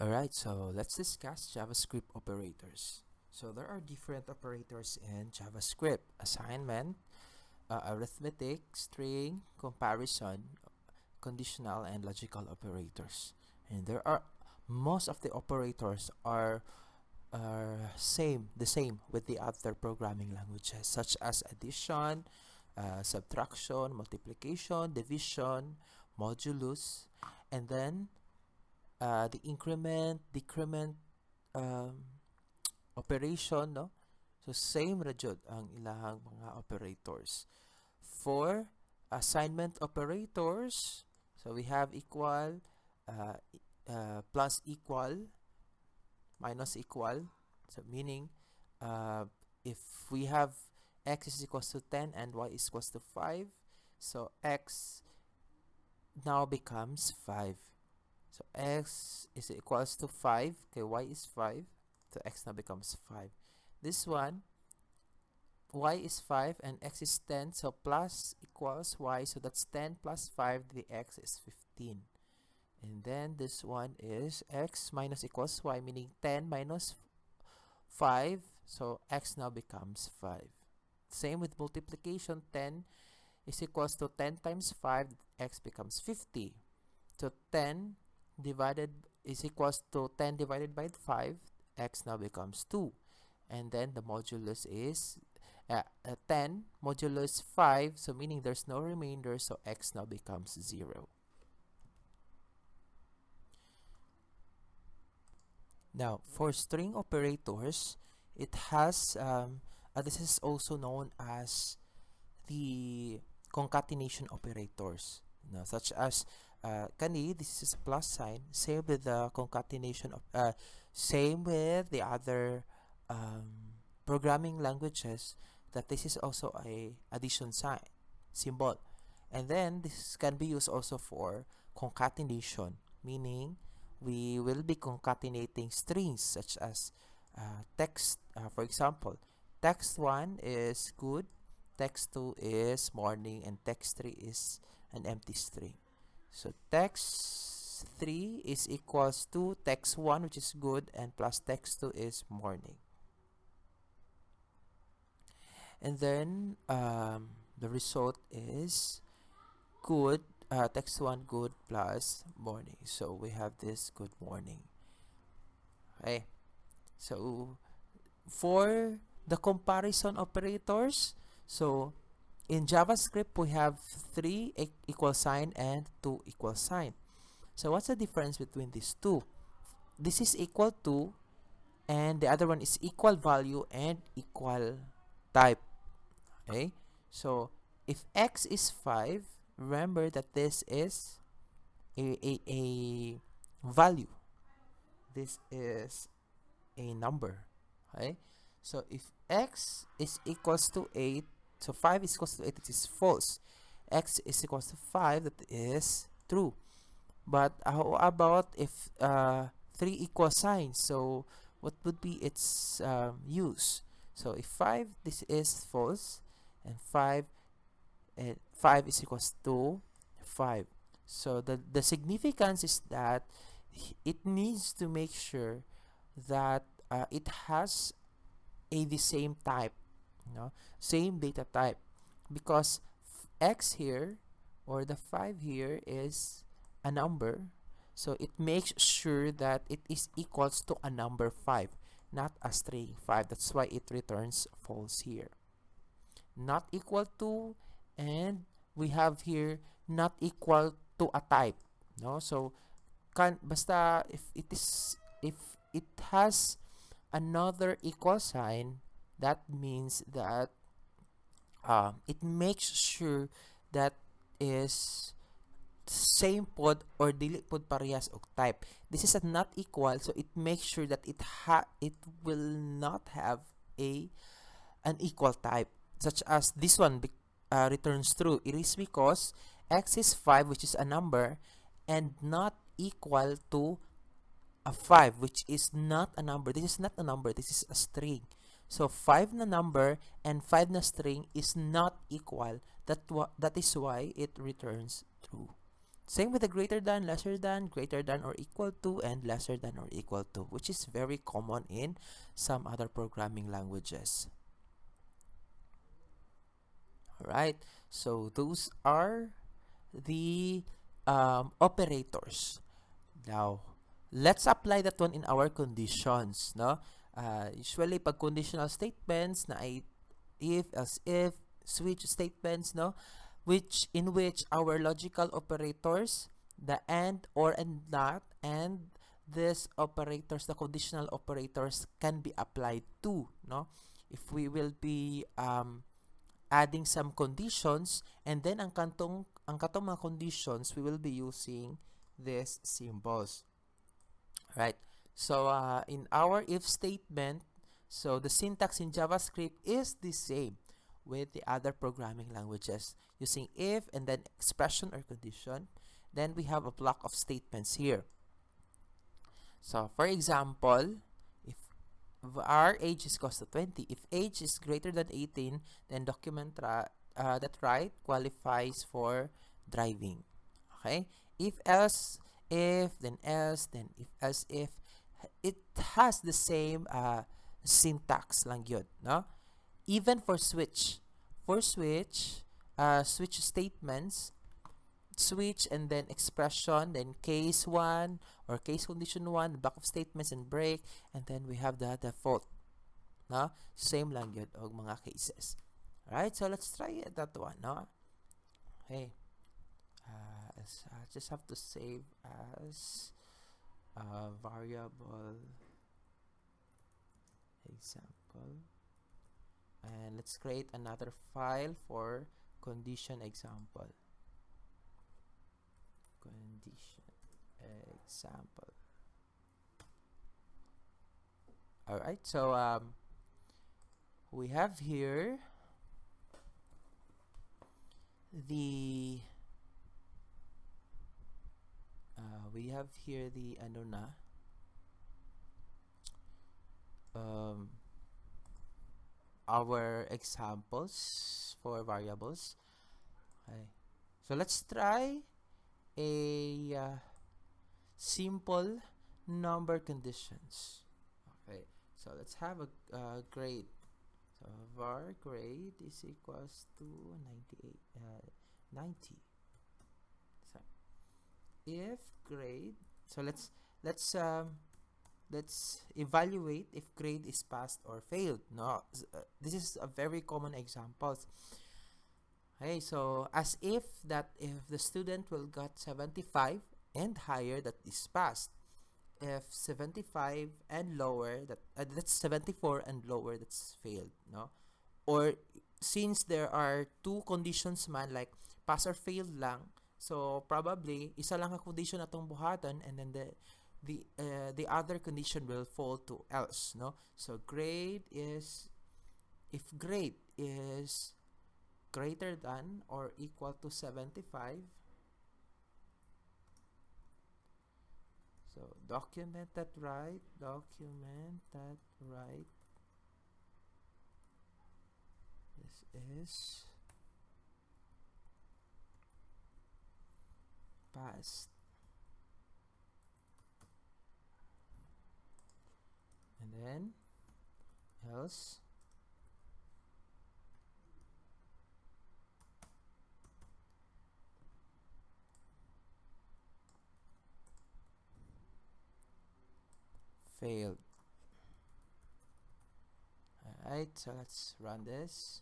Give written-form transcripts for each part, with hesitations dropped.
Alright, so let's discuss JavaScript operators. So there are different operators in JavaScript: assignment, arithmetic, string, comparison, conditional, and logical operators. And there are most of the operators are the same with the other programming languages, such as addition, subtraction, multiplication, division, modulus, and then the increment, decrement, um, operation, no? So same ra jud ang ilahang mga operators. For assignment operators, so we have equal, plus equal, minus equal. So meaning, uh, if we have x is equals to 10 and y is equals to 5, so x now becomes 5. So x is equals to 5, okay, y is 5, so x now becomes 5. This one, y is 5 and x is 10, so plus equals y, so that's 10 plus 5, the x is 15. And then this one is x minus equals y, meaning 10 minus 5, so x now becomes 5. Same with multiplication, 10 is equals to 10 times 5, x becomes 50. So 10 divided is equals to 10 divided by 5, x now becomes 2. And then the modulus is 10 modulus 5, so meaning there's no remainder, so x now becomes 0. Now, for string operators, it has, this is also known as the concatenation operators, such as kani, this is a plus sign. Same with the concatenation of, same with the other programming languages, that this is also a addition sign symbol. And then this can be used also for concatenation, meaning we will be concatenating strings such as text. For example, text 1 is good, text 2 is morning, and text 3 is an empty string. So text 3 is equals to text 1, which is good, and plus text 2 is morning. And then the result is good, text 1 good plus morning. So we have this good morning. Okay. So for the comparison operators, so in JavaScript we have 3 equal sign and 2 equal sign. So what's the difference between these two? This is equal to, and the other one is equal value and equal type. Okay, so if x is 5, remember that this is a value, this is a number. Okay, so if x is equals to 8, so 5 is equals to 8, it is false. X is equals to 5, that is true. But how about if 3 equal signs? So what would be its use? So if 5, this is false, and 5 is equals to 5. So the significance is that it needs to make sure that it has the same type, same data type, because x here, or the 5 here, is a number, so it makes sure that it is equals to a number 5, not a string 5. That's why it returns false here. Not equal to, and we have here not equal to a type, no? So basta if it has another equal sign, that means that it makes sure that is same pod or dili pod parehas og type. This is a not equal, so it makes sure that it will not have an equal type, such as this one returns true. It is because x is 5, which is a number, and not equal to a 5, which is not a number. This is not a number, this is a string. So 5 na number and 5 na string is not equal. That is why it returns true. Same with the greater than, lesser than, greater than or equal to, and lesser than or equal to, which is very common in some other programming languages. Alright, so those are the operators. Now, let's apply that one in our conditions, no? Usually, pag conditional statements na ay if, as if, switch statements, no? In which our logical operators, the and, or, and not, and these operators, the conditional operators, can be applied to, no? If we will be adding some conditions, and then ang katong mga conditions, we will be using these symbols. Right? So, in our if statement, so the syntax in JavaScript is the same with the other programming languages, using if and then expression or condition. Then we have a block of statements here. So, for example, if our age is equals to 20, if age is greater than 18, then document that right qualifies for driving. Okay? If else, if, then else, then if else, if. It has the same syntax lang yun, no? Even for switch. For switch, switch statements, switch and then expression, then case 1 or case condition 1, block of statements and break, and then we have the default. No? Same lang yun og mga cases. Alright, so let's try that one, no? Okay. I just have to save as variable example, and let's create another file for condition example. Alright, so we have here the ano na our examples for variables. Okay. So let's try a simple number conditions. Okay. So let's have a grade. So var grade is equals to 90. So if grade, so let's evaluate if grade is passed or failed. No, this is a very common example. Okay, so as if the student will got 75 and higher, that is passed. If 75 and lower, that's 74 and lower, that's failed. No, or since there are two conditions man, like pass or fail lang, so probably isa lang ang condition atong buhatan, and then the other condition will fall to else, no? So grade is, if grade is greater than or equal to 75, so document that right, this is passed. And then else failed. Alright, so let's run this.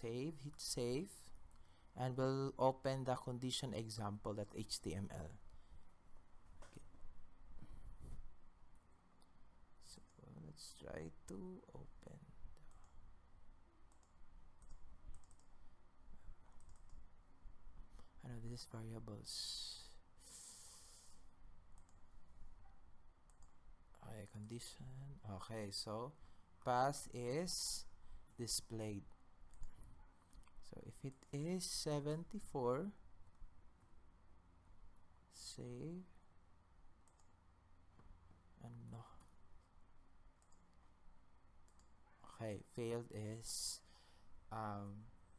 Hit save, and we'll open the condition example.html. So let's try to open this is variables. Okay, condition. Okay, so pass is displayed. So if it is 74, save, and no. Okay, failed is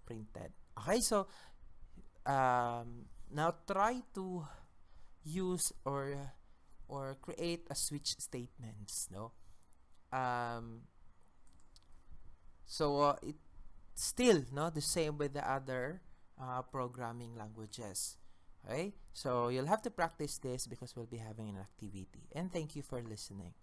printed. Okay, so Now try to use or create a switch statements, no? Um, it still no the same with the other programming languages. Okay, so you'll have to practice this because we'll be having an activity. And thank you for listening.